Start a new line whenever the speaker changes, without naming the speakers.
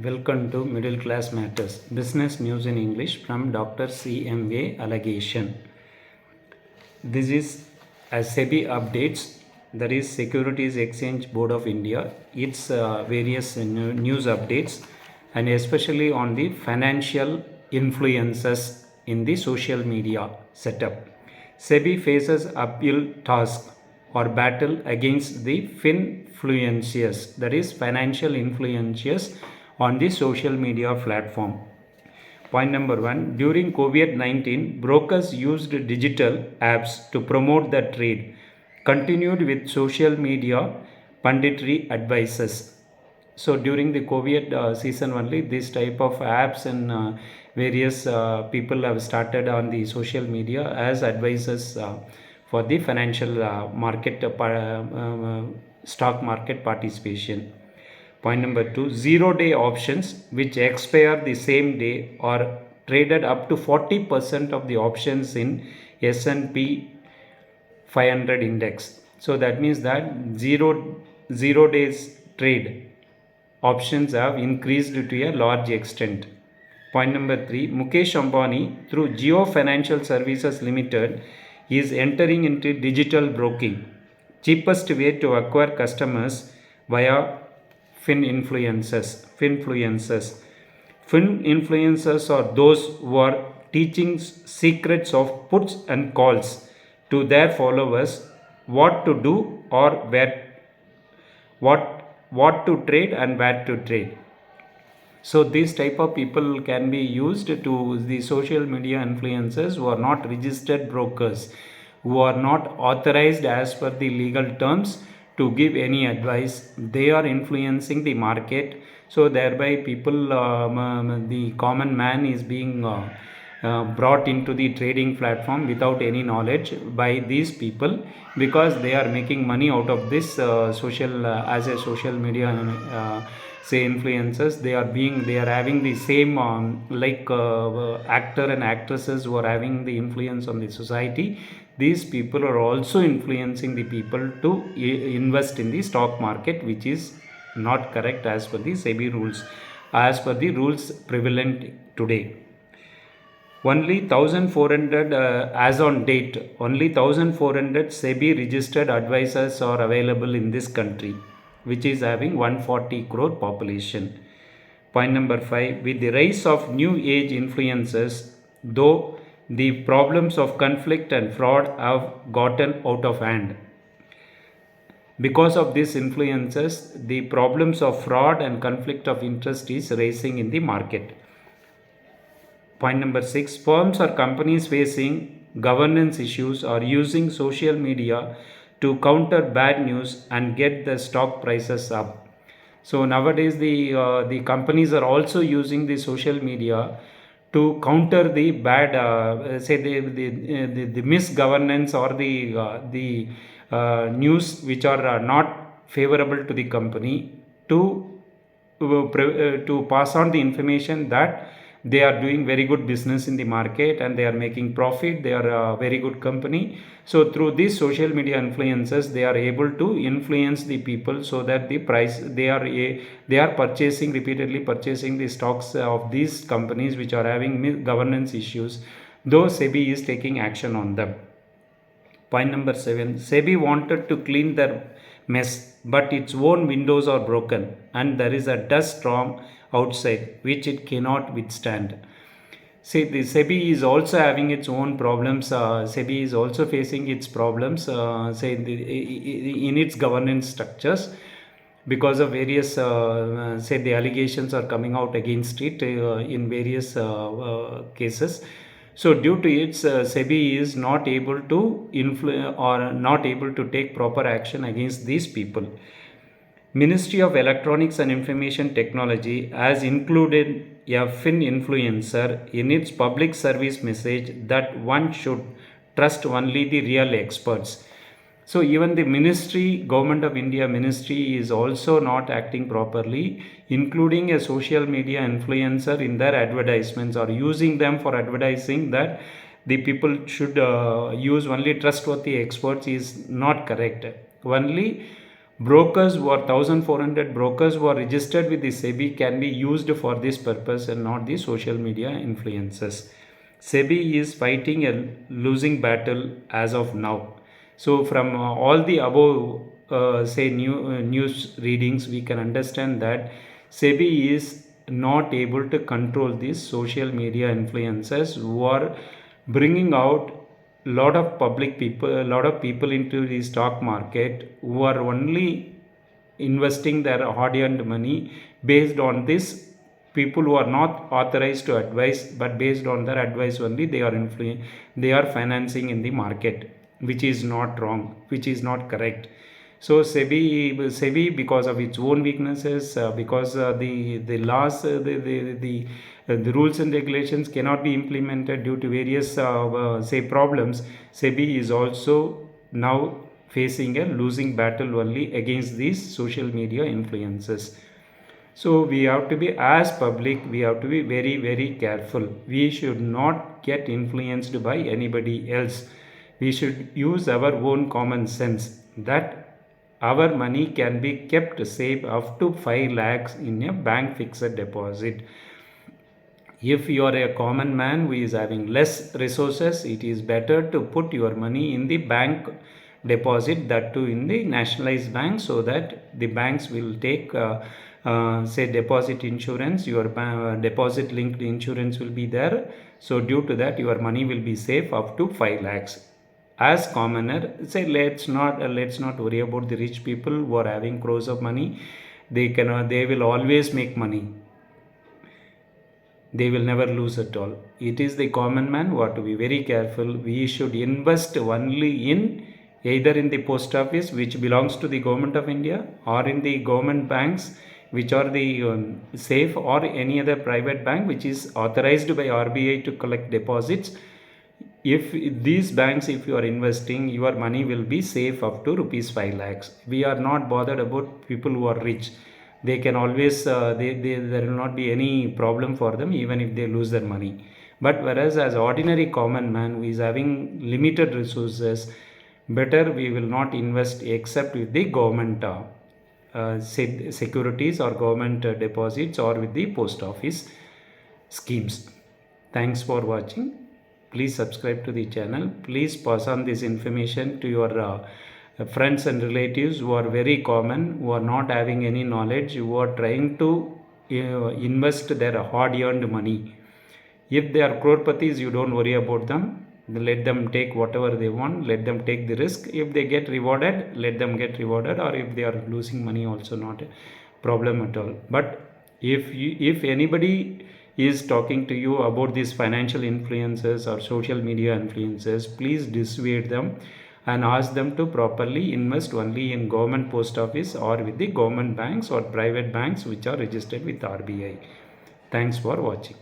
Welcome to Middle Class Matters, Business News in English from Dr. CMA Allegation. This is as SEBI updates, that is Securities Exchange Board of India, its various news updates, and especially on the financial influences in the social media setup. SEBI faces appeal task or battle against the finfluenciers, that is financial influencers on the social media platform. Point number one, during COVID-19, brokers used digital apps to promote the trade, continued with social media punditry advices. So during the COVID season only, this type of apps and various people have started on the social media as advisors for the financial stock market participation. Point number two, 0-day options which expire the same day or traded up to 40% of the options in S&P 500 index. So that means that zero days trade options have increased to a large extent. Point number three, Mukesh Ambani through Jio Financial Services Limited is entering into digital broking, cheapest way to acquire customers via finfluencers. Finfluencers are those who are teaching secrets of puts and calls to their followers, what to do or what to trade and where to trade. So these type of people can be used to the social media influencers who are not registered brokers, who are not authorized as per the legal terms to give any advice. They are influencing the market. So thereby people, the common man is being brought into the trading platform without any knowledge by these people, because they are making money out of this social as a social media say influencers. They are having the same actor and actresses who are having the influence on the society. These people are also influencing the people to invest in the stock market, which is not correct as per the SEBI rules, as per the rules prevalent today. Only 1400 as on date, only 1400 SEBI registered advisors are available in this country, which is having 140 crore population. Point number 5, with the rise of new age influencers, though the problems of conflict and fraud have gotten out of hand. Because of these influences, the problems of fraud and conflict of interest is rising in the market. Point number 6, firms or companies facing governance issues are using social media to counter bad news and get the stock prices up. So nowadays the companies are also using the social media to counter the bad say the misgovernance or the news which are not favorable to the company, to pass on the information that they are doing very good business in the market and they are making profit, they are a very good company. So through these social media influencers, they are able to influence the people so that the price they are purchasing, repeatedly purchasing the stocks of these companies which are having governance issues, though SEBI is taking action on them. Point number 7, SEBI wanted to clean their mess, but its own windows are broken and there is a dust storm outside which it cannot withstand. See, the SEBI is also having its own problems. SEBI is also facing its problems, in its governance structures, because of various the allegations are coming out against it in various cases. So due to it, SEBI is not able to influence or not able to take proper action against these people. Ministry of Electronics and Information Technology has included a influencer in its public service message that one should trust only the real experts. So even the government of India ministry is also not acting properly, including a social media influencer in their advertisements or using them for advertising that the people should use only trustworthy experts is not correct. Only Brokers who are 1400 brokers who are registered with the SEBI can be used for this purpose and not the social media influencers. SEBI is fighting a losing battle as of now. So from all the above news readings, we can understand that SEBI is not able to control these social media influencers who are bringing out a lot of people into the stock market who are only investing their hard-earned money based on this. People who are not authorized to advise, but based on their advice only, they are financing in the market, which is not wrong, which is not correct. So SEBI, because of its own weaknesses, because the laws, the rules and regulations cannot be implemented due to various problems. SEBI is also now facing a losing battle only against these social media influences. So we have to be, as public, we have to be very, very careful. We should not get influenced by anybody else. We should use our own common sense that our money can be kept safe up to 5 lakhs in a bank fixed deposit. If you are a common man who is having less resources, it is better to put your money in the bank deposit, that too in the nationalized bank, so that the banks will take say deposit insurance. Your deposit linked insurance will be there, so due to that your money will be safe up to 5 lakhs. As commoner, say let's not worry about the rich people who are having crores of money. They will always make money. They will never lose at all. It is the common man who have to be very careful. We should invest only in either in the post office, which belongs to the government of India, or in the government banks, which are the safe, or any other private bank which is authorized by RBI to collect deposits. If these banks, if you are investing, your money will be safe up to rupees 5 lakhs. We are not bothered about people who are rich. They can always there will not be any problem for them even if they lose their money. But whereas as ordinary common man who is having limited resources, better we will not invest except with the government securities or government deposits, or with the post office schemes. Thanks for watching. Please subscribe to the channel. Please pass on this information to your friends and relatives who are very common, who are not having any knowledge, who are trying to invest their hard earned money. If they are crorpatis, you don't worry about them. Let them take whatever they want. Let them take the risk. If they get rewarded, let them get rewarded. Or if they are losing money, also not a problem at all. But if anybody is talking to you about these financial influences or social media influences, please dissuade them and ask them to properly invest only in government post office, or with the government banks or private banks which are registered with RBI. Thanks for watching.